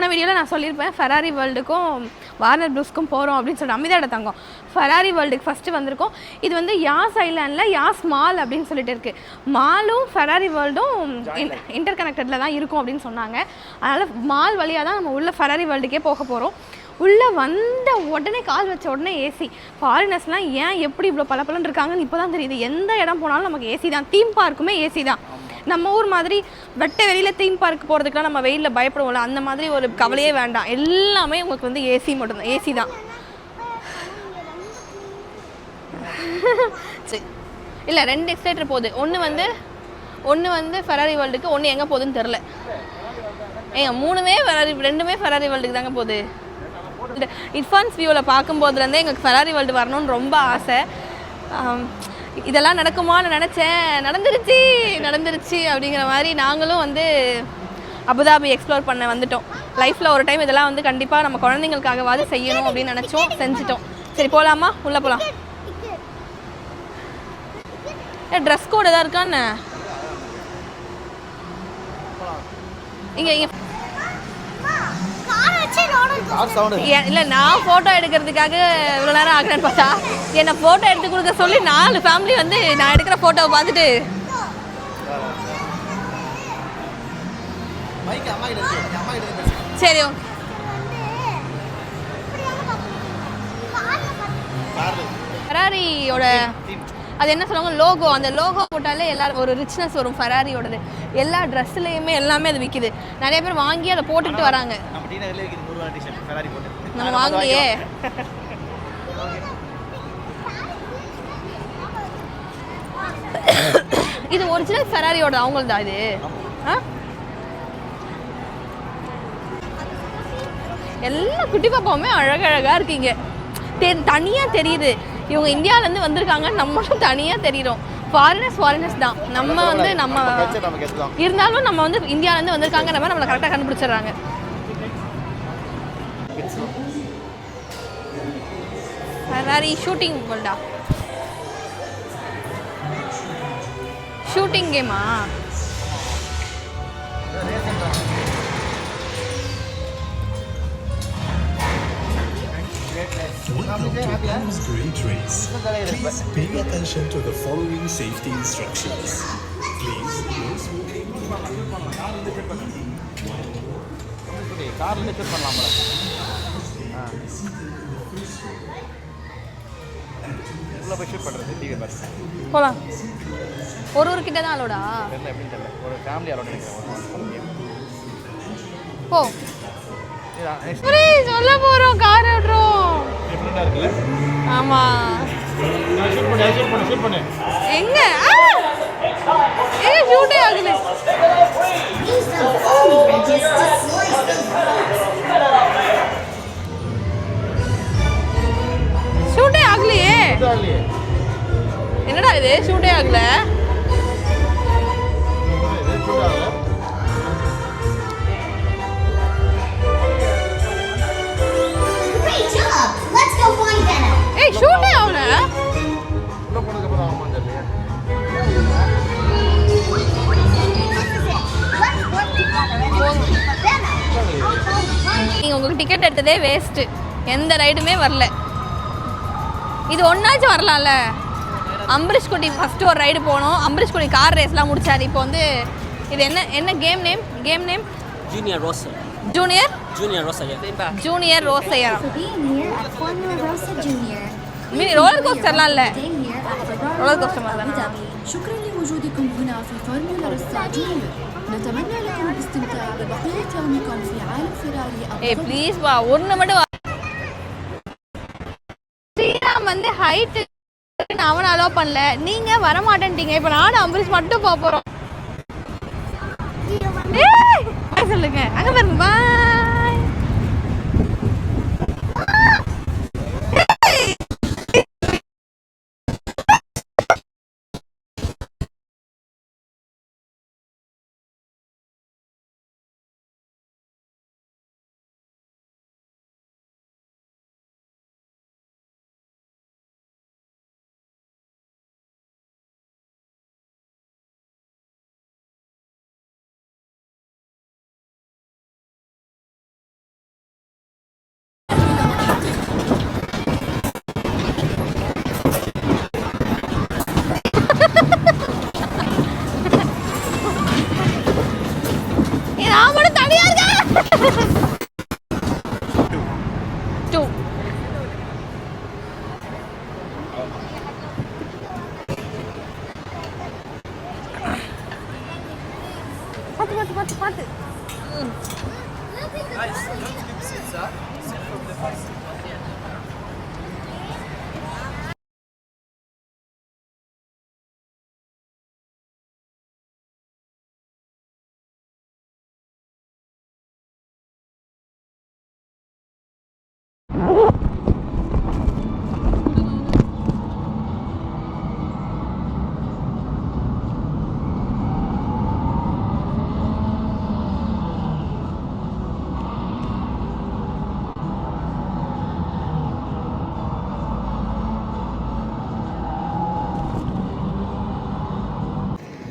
போன வீடியோவில் நான் சொல்லியிருப்பேன் ஃபெராரி வேர்ல்டுக்கும் வார்னர் ப்ரூஸ்க்கும் போகிறோம் அப்படின்னு சொல்லிட்டு அமிதாட தங்கம் ஃபெராரி வேர்ல்டுக்கு ஃபஸ்ட்டு வந்திருக்கோம். இது வந்து யாஸ் ஐலாண்டில் யாஸ் மால் அப்படின்னு சொல்லிட்டு இருக்குது. மாலும் ஃபெராரி வேர்ல்டும் இன்டர் கனெக்டடில் தான் இருக்கும் அப்படின்னு சொன்னாங்க. அதனால் மால் வழியாக தான் நம்ம உள்ள ஃபெராரி வேர்ல்டுக்கே போக போகிறோம். உள்ளே வந்த உடனே கால் வச்ச உடனே ஏசி. ஃபாரினர்ஸ்லாம் ஏன் எப்படி இவ்வளோ பலப்பலன்னு இருக்காங்கன்னு இப்போ தான் தெரியுது. எந்த இடம் போனாலும் நமக்கு ஏசி தான். தீம் பார்க்குமே ஏசி தான். நம்ம ஊர் மாதிரி வெட்ட வெளியில் தீம் பார்க் போகிறதுக்குலாம் நம்ம வெயிலில் பயப்படுவோம்ல, அந்த மாதிரி ஒரு கவலையே வேண்டாம். எல்லாமே உங்களுக்கு வந்து ஏசி மட்டும்தான், ஏசி தான். சரி இல்லை 2 எக்ஸைட்டர் போகுது. ஒன்று வந்து ஃபெராரி வேர்ல்டுக்கு, ஒன்று எங்கே போகுதுன்னு தெரில. ஏங்க 2மே ஃபெராரி வேர்ல்டுக்கு தாங்க போகுது. இர்ஃபான்ஸ் வியூவில் பார்க்கும்போதுலேருந்தே எங்களுக்கு ஃபெராரி வேர்ல்டு வரணும்னு ரொம்ப ஆசை. இதெல்லாம் நடக்குமான்னு நினச்சேன், நடந்துருச்சு அப்படிங்கிற மாதிரி நாங்களும் வந்து அபுதாபி எக்ஸ்ப்ளோர் பண்ண வந்துட்டோம். லைஃப்பில் ஒரு டைம் இதெல்லாம் வந்து கண்டிப்பாக நம்ம குழந்தைங்களுக்காகவாது செய்யணும் அப்படின்னு நினச்சோம், செஞ்சிட்டோம். சரி போகலாமா? உள்ளே போகலாம். ட்ரெஸ் கோடு எதாவது இருக்கான்னு இங்கே இல்லை, நான் ஃபோட்டோ எடுக்கிறதுக்காக இவ்வளோ நேரம் ஆகிறேன்னு பார்த்தா என்னை ஃபோட்டோ எடுத்து கொடுக்க சொல்லி 4 ஃபேமிலி வந்து நான் எடுக்கிற ஃபோட்டோவை பார்த்துட்டு சரி ஃபெராரியோட அது என்ன சொல்லுவாங்க, லோகோ. அந்த லோகோ போட்டாலே எல்லாரும் ஒரு ரிச்னஸ் வரும் ஃபெராரியோடது. எல்லா ட்ரெஸ்லையுமே எல்லாமே அது விற்கிது. நிறைய பேர் வாங்கி அதை போட்டுக்கிட்டு வராங்க. நம்ம வாங்கலையே. இது ஒரிஜினல் ஃபெராரியோட அவங்களது தான் இது. எல்லா குட்டி பாப்பாவுமே அழகழகா இருக்கீங்க. தனியாக தெரியுது இவங்க இந்தியாவிலேருந்து வந்திருக்காங்க. நம்மளும் தனியாக தெரியும். ஃபாரினர்ஸ் தான். நம்ம வந்து நம்ம இருந்தாலும் நம்ம வந்து இந்தியாவிலேருந்து வந்திருக்காங்க, நம்ம நம்மளை கரெக்டாக கண்டுபிடிச்சிடுறாங்க. ஃபெராரி ஷூட்டிங் வேர்ல்டா? ஷூட்டிங் கேமா? Welcome to Paris Great Race. Please pay attention to the following safety instructions. Please, no smoking. போலாம். ஒரு கிட்ட தான் அலோடா? ஒரு ஃபேமிலி அலோட் நினைக்கிறேன். போ. சொல்ல போறோம், கார் ஓடுறோம். டிஃபரெண்டா இருக்குல்ல? ஆமா. ஷூட் பண்ணு. எங்க ஷூட்டே ஆகல. ஷூட்டே ஆகலையே. என்னடா இது? ஷூட்டே ஆகல. ஏய் ஷூட்டே ஆகல. நீங்க உங்களுக்கு டிக்கெட் எடுத்ததே வேஸ்ட். எந்த ரைடுமே வரல. இது ஒன்னாச்சும் வரலாம்ல. அம்பரீஷ் குட்டி ஃபர்ஸ்ட் ஒரு ரைடு போனோம். அம்பரீஷ் குட்டி கார் ரேஸ்லாம் முடிச்சாரு. இப்போ வந்து இது என்ன கேம் நேம்? ஜூனியர் ரோசா. ஜூனியர் ரோசையா. ரோலர் கோஸ்டர்லாம் இல்ல. ரோலர் கோஸ்டர் மாதிரி தான். شكرا لوجودكم هنا في فورمولا روسا جونيور. نتمنى لكم الاستمتاع ببقية يومكم في عالم فيراري. ஏய் ப்ளீஸ் வா, ஒன்னு மட்டும் வா. ஸ்ரீராம் வந்து ஹைட் அவனை அலோ பண்ணல. நீங்க வர மாட்டேன்ட்டீங்க. இப்போ நானும் அம்பரீஷ் மட்டும் போறோம். சொல்லுங்க அங்க பாருங்க.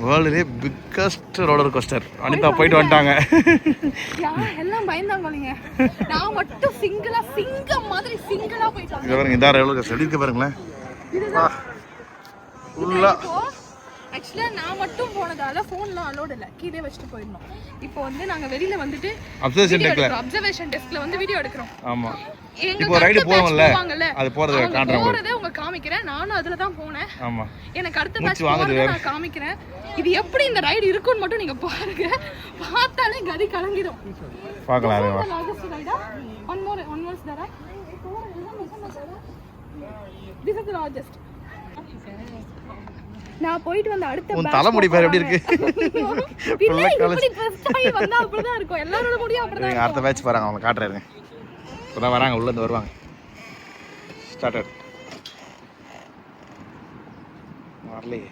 வேர்ல்டுலேயே பிக்கஸ்ட் ரோலர் கோஸ்டர் அனிதா போயிட்டு வந்துட்டாங்க. எல்லாம் பயந்தாங்க இல்லைங்க, நான் மட்டும் சிங்கம் மாதிரி சிங்கிளா போயிட்டாங்க. இங்க பாருங்க, இதான் ரோலர் கோஸ்டர் எப்படி இருக்கு பாருங்களேன். ஃபுல்லா ஆக்சுவலா நான் மட்டும் போனதால போன்ல அலோட் இல்ல, கீழே வச்சுட்டு போயிடணும். இப்போ வந்து நாங்க வெளியில வந்துட்டு அப்சர்வேஷன் டெஸ்க்ல வந்து வீடியோ எடுக்கிறோம். ஆமா, எங்க இப்போ ரைடு போவோம்ல, அது போறதை உங்க காமிக்கிறேன். நானும் அதுல தான் போனேன். ஆமா, எனக்கு அடுத்த மேட்ச் போறத நான் காமிக்கிறேன். இது எப்படி இந்த ரைடு இருக்குன்னு மட்டும் நீங்க பாருங்க, பார்த்தாலே கதி கலங்கிடும். பார்க்கலாம். One more Tura this is the largest. நான் போயிட்டு வந்த அடுத்த உன் தலைமுடி பேர் எப்படி இருக்கு? இப்படி பிரஸ்டாய் வந்தா அப்படிதான் இருக்கும், எல்லாரோட முடியும் அப்படிதான் இருக்கும். அடுத்த மேட்ச் வராங்க, அவங்க காட்டுறாங்க. இப்பதான் வராங்க, உள்ள இருந்து வருவாங்க. ஸ்டார்டட் வரலையே.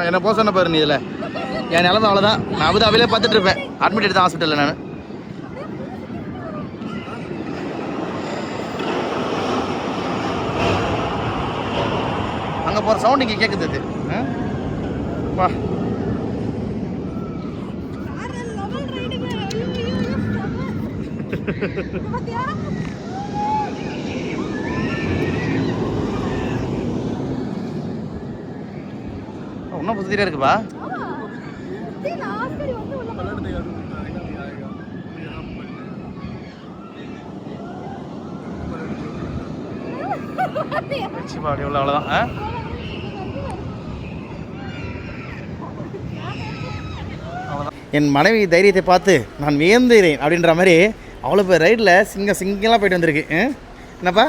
என்ன போக சொன்ன பாரு நீ, இதில் என் நிலமை அவ்வளோதான். நான் அபுதாபிலே பார்த்துட்டு இருப்பேன், அட்மிட் எடுத்தேன் ஹாஸ்பிட்டலில். நான் அங்கே போகிற சவுண்ட் இங்கே கேட்குது. அது வா, இன்னும் புதுதியாக இருக்குப்பா. அவ்வளோதான். என் மனைவி தைரியத்தை பார்த்து நான் வியந்துகிறேன் அப்படின்ற மாதிரி அவ்வளோ பேர் ரைடில் சிங்கெல்லாம் போயிட்டு வந்திருக்கு. என்னப்பா?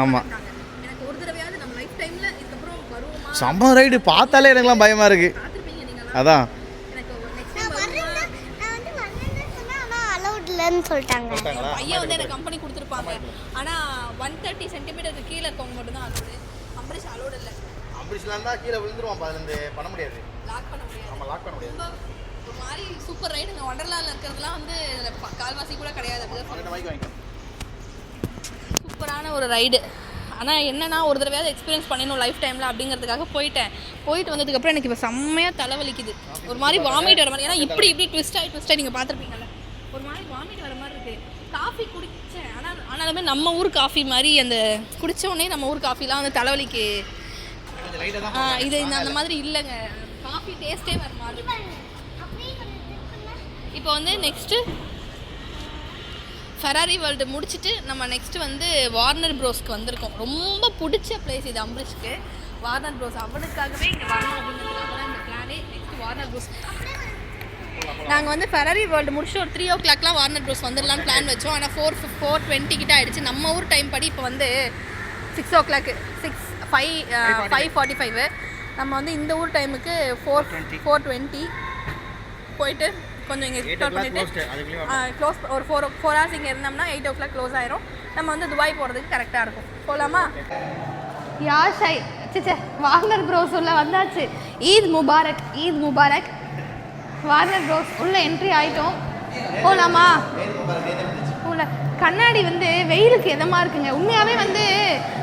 ஆமாம், செம்ம ரைடு. பார்த்தாலே எனக்குலாம் பயமாக இருக்குது. அதான் சொல்லிட்டாங்க. பையன் வந்து எனக்கு கம்பெனி கொடுத்துருப்பாங்க. ஆனால் 130 சென்டிமீட்டருக்கு கீழே இருக்கவங்க மட்டும் தான் அலோடு. அம்பரீஷ் அலோடு இல்லை. அம்பரீஷ்லாம் தான் கீழே விழுந்துருவான், அதுலேருந்து பண்ண முடியாது, லாக் பண்ண முடியாது. ஆமாம், லாக் பண்ண முடியாது. ஒரு மாதிரி சூப்பர் ரைடுங்க. ஒண்டர்லாவில் இருக்கிறதுலாம் வந்து கால்வாசி கூட கிடையாது. சூப்பரான ஒரு ரைடு. ஆனால் என்னன்னா, ஒரு தடவையாவது எக்ஸ்பீரியன்ஸ் பண்ணணும் லைஃப் டைமில் அப்படிங்கிறதுக்காக போயிட்டு வந்ததுக்கப்புறம் எனக்கு இப்போ செம்மையாக தலைவலிக்குது. ஒரு மாதிரி வாமிட் வர மாதிரி. ஏன்னா இப்படி ட்விஸ்டாகி நீங்கள் பார்த்துருப்பீங்கல்ல, ஒரு மாதிரி வாமிட் வர மாதிரி இருக்குது. காஃபி குடித்தேன், ஆனாலுமே நம்ம ஊர் காஃபி மாதிரி அந்த குடித்த உடனே நம்ம ஊர் காஃபிலாம் வந்து தலைவலிக்கு இது அந்த மாதிரி இல்லைங்க. காஃபி டேஸ்ட்டே வர மாதிரி. இப்போ வந்து நெக்ஸ்ட்டு ஃபெராரி வேர்ல்டு முடிச்சுட்டு நம்ம நெக்ஸ்ட்டு வந்து வார்னர் ப்ரோஸ்க்கு வந்திருக்கோம். ரொம்ப பிடிச்ச பிளேஸ் இது அம்பரீஷ்க்கு. வார்னர் ப்ரோஸ் அவனுக்காகவே இங்கே வரணும் அப்படிங்கிறதுக்காக தான் இந்த பிளானே. Next Warner Bros. நாங்கள் வந்து ஃபெராரி வேர்ல்டு முடிச்சு ஒரு 3 o'clockலாம் வார்னர் ப்ரோஸ் வந்துடலான்னு பிளான் வச்சோம். ஆனால் 4:40 கிட்ட ஆகிடுச்சு. நம்ம ஊர் டைம் படி இப்போ வந்து 6 o'clock 5:45. நம்ம வந்து இந்த ஊர் டைமுக்கு 4:20 போயிட்டு கொஞ்சம் இங்கே எக்ஸ்ப்ளோர் பண்ணிவிட்டு க்ளோஸ் ஒரு 4 hours இங்கே இருந்தோம்னா 8 o'clock க்ளோஸ் ஆயிரும். நம்ம வந்து துபாய் போகிறதுக்கு கரெக்டாக இருக்கும். போகலாமா? யாஷை சிச்சே வார்னர் ப்ரோஸ் உள்ள வந்தாச்சு. ஈத் முபாரக். வார்னர் ப்ரோஸ் உள்ள என்ட்ரி ஆகிட்டோம். போகலாமா? போகல. கண்ணாடி வந்து வெயிலுக்கு எதமாக இருக்குங்க. உண்மையாகவே வந்து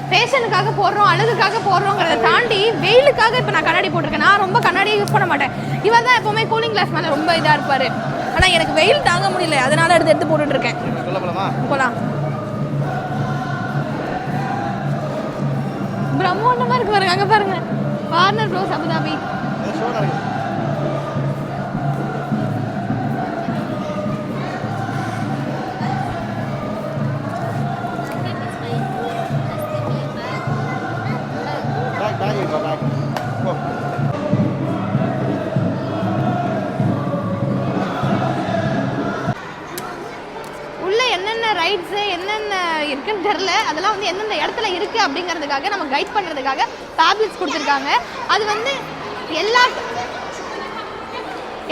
ஃபேஷனுக்காக போடுறோம், அழகுக்காக போடுறோங்கிறத தாண்டி வெயிலுக்காக இப்போ நான் கண்ணாடி போட்டிருக்கேன். நான் ரொம்ப கண்ணாடியை யூஸ் பண்ண மாட்டேன். இவர் தான் எப்போவுமே கூலிங் கிளாஸ் மேலே ரொம்ப இதாக இருப்பார். ஆனால் எனக்கு வெயில் தாங்க முடியல, அதனால எடுத்து போட்டுட்ருக்கேன். போகலாம். பிரம்மாண்டமாக இருக்கு பாருங்க, அங்கே பாருங்க. Warner pros Abu Dhabi. ஷோ நடக்குது. உள்ள என்னென்ன ரைட்ஸு என்னென்ன இருக்குன்னு தெரில. அதெல்லாம் வந்து எந்தெந்த இடத்துல இருக்குது அப்படிங்கிறதுக்காக நம்ம கைட் பண்ணுறதுக்காக டேப்லெட்ஸ் கொடுத்துருக்காங்க. அது வந்து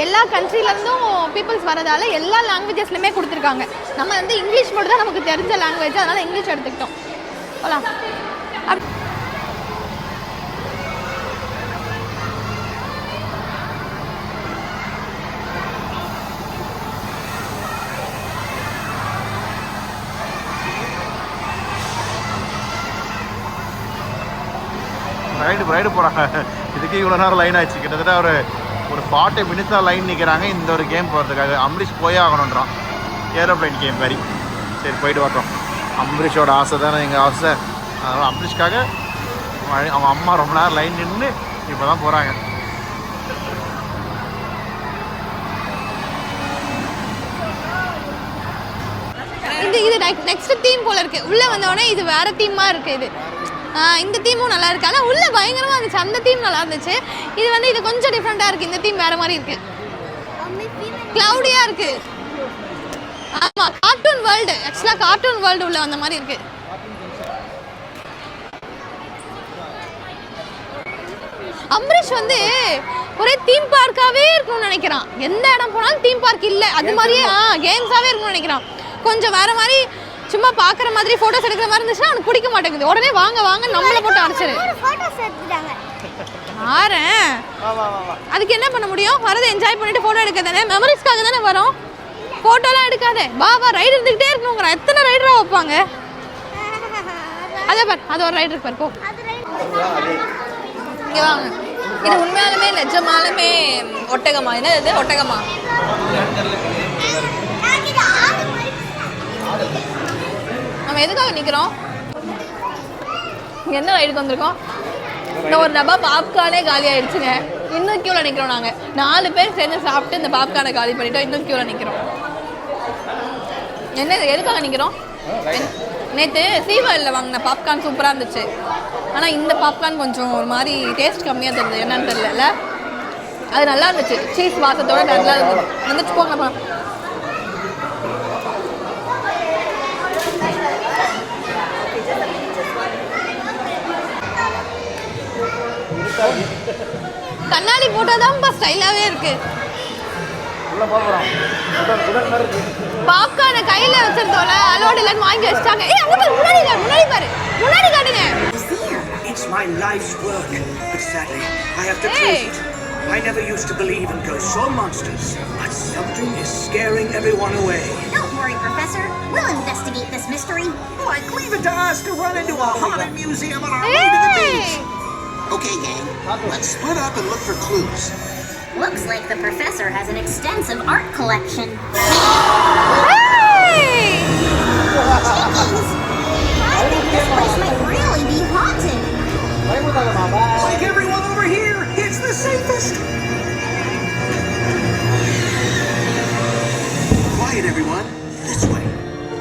எல்லா கண்ட்ரிலேருந்தும் பீப்புள்ஸ் வரதால எல்லா லாங்குவேஜஸ்லையுமே கொடுத்துருக்காங்க. நம்ம வந்து இங்கிலீஷ் மட்டும் தான் நமக்கு தெரிஞ்ச லாங்குவேஜ், அதனால் இங்கிலீஷ் எடுத்துக்கிட்டோம். போகலாம். ரைடு போகிறாங்க. இதுக்கு இவ்வளோ நேரம் லைன் ஆச்சு. கிட்டத்தட்ட ஒரு 40 மினிட்ஸ் தான் லைன் நிற்கிறாங்க இந்த ஒரு கேம் போகிறதுக்காக. அம்பரீஷ் போயே ஆகணுன்றான், ஏரோப்ளைன் கேம் மாதிரி. சரி போயிட்டு வரட்டும். அம்பரீஷோட ஆசை தானே எங்கள் ஆசை. அதனால் அம்பரீஷ்காக அவங்க அம்மா ரொம்ப நேரம் லைன் நின்று இப்போ தான் போகிறாங்க. இது நெக்ஸ்ட் தீம் போல இருக்கு. உள்ள வந்தோடனே இது வேற தீமா இருக்கு. இது இந்த தீமும் நல்லா இருக்கு. ஆனால் உள்ள பயங்கரமாக இருந்துச்சு. அந்த தீம் நல்லா இருந்துச்சு. இது வந்து இது கொஞ்சம் டிஃப்ரெண்ட்டாக இருக்குது. இந்த தீம் வேறு மாதிரி இருக்குது. க்ளவுடியாக இருக்குது. ஆமாம், கார்ட்டூன் வேர்ல்டு. ஆக்சுவலாக கார்ட்டூன் வேர்ல்டு உள்ள அந்த மாதிரி இருக்குது. அம்பரீஷ் வந்து ஒரே தீம் பார்க்காகவே இருக்கணும்னு நினைக்கிறான். எந்த இடம் போனாலும் தீம் பார்க் இல்லை, அது மாதிரியே கேம்ஸாகவே இருக்கணும்னு நினைக்கிறான். கொஞ்சம் வேறு மாதிரி சும்மா பார்க்குற மாதிரி ஃபோட்டோஸ் எடுக்கிற மாதிரி இருந்துச்சுன்னா அவனுக்கு பிடிக்க மாட்டேங்குது. உடனே வாங்க நம்மளை போட்டு அரைச்சிரு. ஆறேன். அதுக்கு என்ன பண்ண முடியும்? வரதை என்ஜாய் பண்ணிட்டு ஃபோட்டோ எடுக்க தானே, மெமரிஸ்க்காக தானே வரும். ஃபோட்டோலாம் எடுக்காதே, வா ரைடு இருந்துக்கிட்டே இருக்கணுங்கிற. எத்தனை ரைடராக வைப்பாங்க? அதே பார், அது ஒரு ரைடு இருக்கு பாரு. போ இங்கே வாங்க. இது உண்மையாலுமே நிஜமாலுமே ஒட்டகமா? என்ன இது ஒட்டகமா? நம்ம எதுக்காக நிற்கிறோம்? என்ன ரைடுக்கு வந்திருக்கோம்? இந்த ஒரு டப்பா பாப்கார்னே காலி ஆயிடுச்சுங்க. இன்னும் கியூவில் நிற்கிறோம். நாங்கள் 4 பேர் சேர்ந்து சாப்பிட்டு இந்த பாப்கார்னை காலி பண்ணிட்டோம். இன்னும் கியூவில் நிற்கிறோம். என்ன எதுக்காக நிற்கிறோம்? நேற்று சீவரில் வாங்கின பாப்கார்ன் சூப்பராக இருந்துச்சு. ஆனால் இந்த பாப்கார்ன் கொஞ்சம் ஒரு மாதிரி டேஸ்ட் கம்மியாக தெரியுது. என்னன்னு தெரியல. அது நல்லா இருந்துச்சு. சீஸ் வாசத்தோட நல்லா இருந்துச்சு. வந்துச்சு போங்க. கண்ணாடி போட்டாதான் ஸ்டைலாகவே இருக்கு. பாப்கார்னை கையில வச்சிருந்தோம்ல, அலோடு இல்லைன்னு வாங்கி வச்சிட்டாங்க. முன்னாடி காட்டுங்க. It's my life's work, but sadly, I have to close it. I never used to believe in ghosts or monsters, but something is scaring everyone away. Don't worry, Professor. We'll investigate this mystery. Like, leave it to us to run into a haunted museum on our way to the beach. Okay, gang. Let's split up and look for clues. Looks like the professor has an extensive art collection. Jeez! I think this place might really be haunted. Like everyone over here, it's the safest. Quiet, everyone. This way.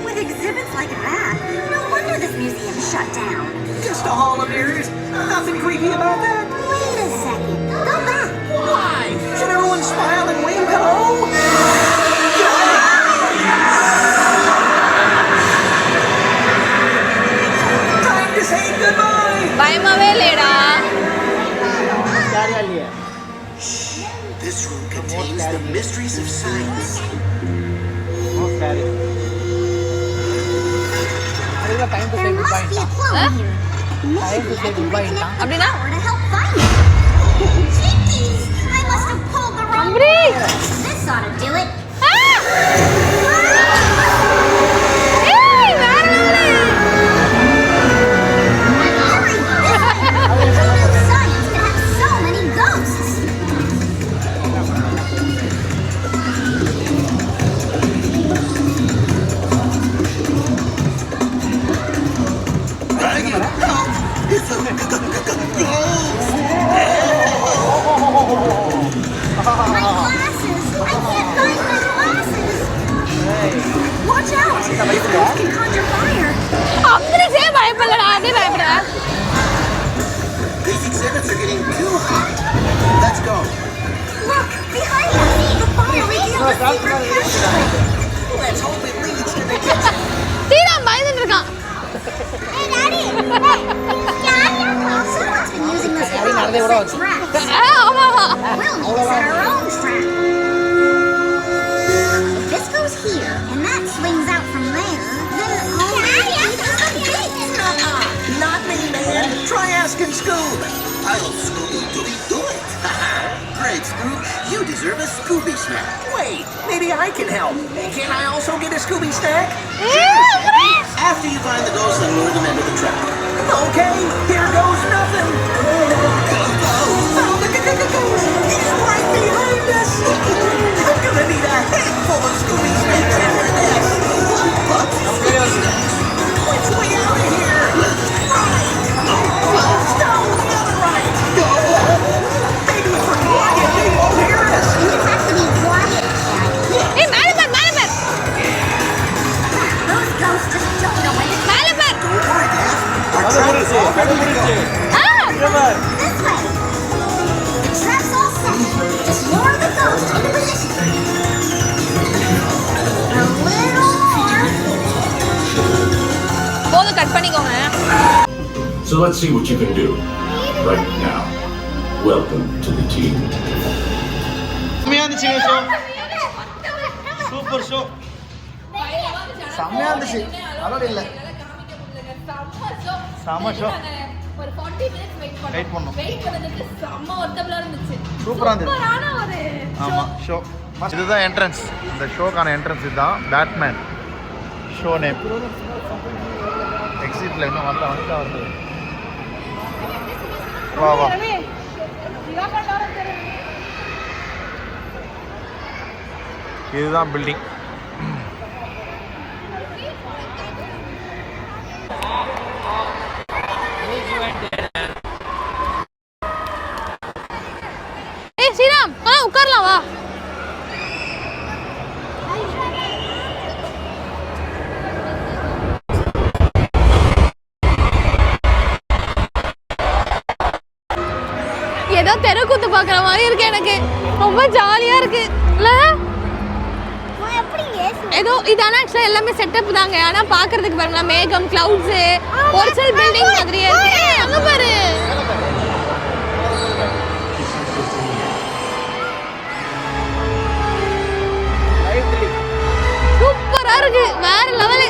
With exhibits like that, no wonder this museum shut down. Just a hall of mirrors. Nothing creepy about that. Wait a second. Go back. Why? Should everyone smile and wave hello? Time to say goodbye. பயமாவே இல்லையடா. This room contains the mysteries of science. There must be a clue in here. Maybe I can reconnect the அப்படின்னா power to help find it. Jinkies! I must have pulled the wrong wire. This ought to do it. Hurry! This science can have so many ghosts. It's a ghost! ஆமா ஆமா. We'll need to set our own trap. If this goes here and that swings out from there, then all we need is a big trap. Not me, man. Try asking Scoob. I'll Scooby-Dooby do it. Great, Scoob. You deserve a Scooby snack. Wait, maybe I can help. Can I also get a Scooby snack? After you find the ghosts and lure them into the trap. Okay, here goes nothing. He's right behind us. I'm gonna need a handful of Scooby snacks after this. But Scooby snacks. Which way out of here? Right. Stop the other right. Maybe we're quiet. They won't hear us. You have to be quiet, Shaggy. ஏய் மேல பார் மேல பார் Those ghosts just don't know when to மேல பார். Don't worry, Dad. Our trap is all ready to go. this way. The trap's all set. Just lure the ghost into position. A little more. போதும் cut பண்ணிக்கோங்க. So let's see what you can do right now. Welcome to the team. செம்மையா இருந்துச்சு show. Super show. செம்மையா இருந்துச்சு. அலோட இல்ல. செம்ம show. ஒரு 40 minutes wait பண்ணோம். வெயிட் பண்ணதுக்கு செம்ம ஒர்த்தபிளா இருந்துச்சு. சூப்பரா இருந்துச்சு. சூப்பரான ஒரு ஆமா ஷோ. இதுதான் என்ட்ரன்ஸ். இந்த ஷோக்கான என்ட்ரன்ஸ் இதுதான். Batman show name. எக்ஸிட்ல இன்னும் வந்துட்டா வருது. வா வா. இதுதான் பில்டிங். ஏய் ஸ்ரீராம் உட்காரலாம் வா. ஏதோ தெருக்கூத்து பார்க்குற மாதிரி இருக்கு எனக்கு. ரொம்ப ஜாலியா இருக்கு இல்ல? ஏதோ இதான ஆக்சுவலா எல்லாமே செட்டப் தாங்க. ஆனா பாக்குறதுக்கு பாருங்க மேகம் கிளவுட்ஸ் ஒரிஜினல் பில்டிங் மாதிரியே இருக்கு. ஏய் அங்க பாரு. சூப்பரா இருக்கு. வேற லெவல்.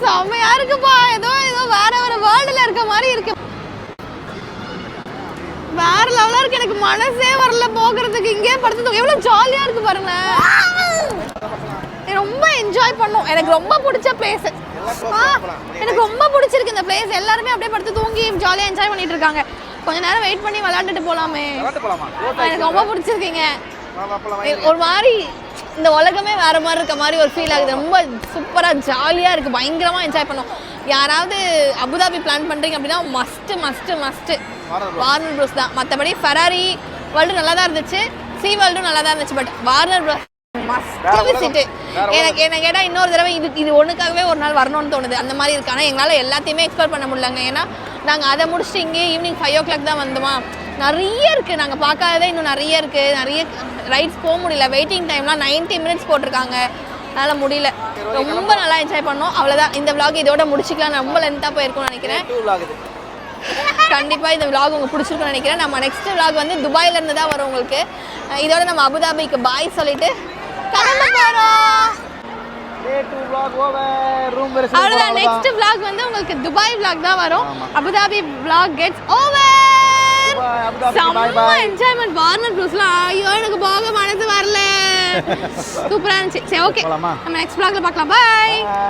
செம்மையா இருக்குப்பா. ஏதோ வேற ஒரு வேர்ல்டுல இருக்க மாதிரி இருக்கு. வேற லெவலா இருக்கு. எனக்கு மனசே வரல போகிறதுக்கு. இங்கே படுத்து எவ்வளவு ஜாலியா இருக்கு பாருங்க. ரொம்ப என்ஜாய் பண்ணோம். எனக்கு ரொம்ப பிடிச்ச பிளேஸ். எனக்கு ரொம்ப பிடிச்சிருக்கு இந்த பிளேஸ். எல்லாருமே அப்படியே படுத்து தூங்கி ஜாலியா என்ஜாய் பண்ணிட்டு இருக்காங்க. கொஞ்ச நேரம் வெயிட் பண்ணி விளையாண்டுட்டு போலாமே. எனக்கு ரொம்ப பிடிச்சிருக்கீங்க. ஒரு மாதிரி இந்த உலகமே வேற மாதிரி இருக்க மாதிரி ஒரு ஃபீல் ஆகுது. ரொம்ப சூப்பரா ஜாலியா இருக்கு. பயங்கரமா என்ஜாய் பண்ணோம். யாராவது அபுதாபி பிளான் பண்றீங்க அப்படின்னா must must must Warner pros தான். மற்றபடி ஃபெராரி வேர்ல்டு நல்லா தான் இருந்துச்சு. சீ வேர்ல்டும் நல்லா தான் இருந்துச்சு. But Warner pros must visit. எனக்கு என்ன கேட்டால் இன்னொரு தடவை இது ஒன்றுக்காகவே ஒரு நாள் வரணும்னு தோணுது. அந்த மாதிரி இருக்கு. ஆனால் எங்களால் எல்லாத்தையுமே எக்ஸ்ப்ளோர் பண்ண முடியலங்க. ஏன்னா நாங்கள் அதை முடிச்சுட்டு இங்கே ஈவினிங் 5 o'clock தான் வந்தோமா. நிறைய இருக்குது. நாங்கள் பார்க்காததே இன்னும் நிறைய இருக்குது. நிறைய ரைட்ஸ் போக முடியல. வெயிட்டிங் டைம்லாம் 90 minutes போட்டிருக்காங்க. அதனால் முடியல. ரொம்ப நல்லா என்ஜாய் பண்ணோம். அவ்வளோதான். இந்த vlog இதோட முடிச்சிக்கலாம். ரொம்ப லென்த்தாக போயிருக்கும்னு நினைக்கிறேன். கண்டிப்பாக இந்த vlog உங்களுக்கு பிடிச்சிருக்குன்னு நினைக்கிறேன். நம்ம நெக்ஸ்ட் vlog வந்து துபாயிலேருந்து தான் வரும் உங்களுக்கு. இதோட நம்ம அபுதாபிக்கு பாய் சொல்லிட்டு கிளம்ப போகிறோம். அவ்வளோதான். நெக்ஸ்ட் vlog வந்து உங்களுக்கு துபாய் vlog தான் வரும். Abu Dhabi vlog gets over. செம்ம என்ஜாய்மெண்ட். வார்னர் ப்ரோஸ்லாம் ஐயோ எனக்கு போக மனசு வரல. சூப்பரா இருந்துச்சு. சரி ஓகே, நம்ம நெக்ஸ்ட் vlogல பார்க்கலாம். பாய்.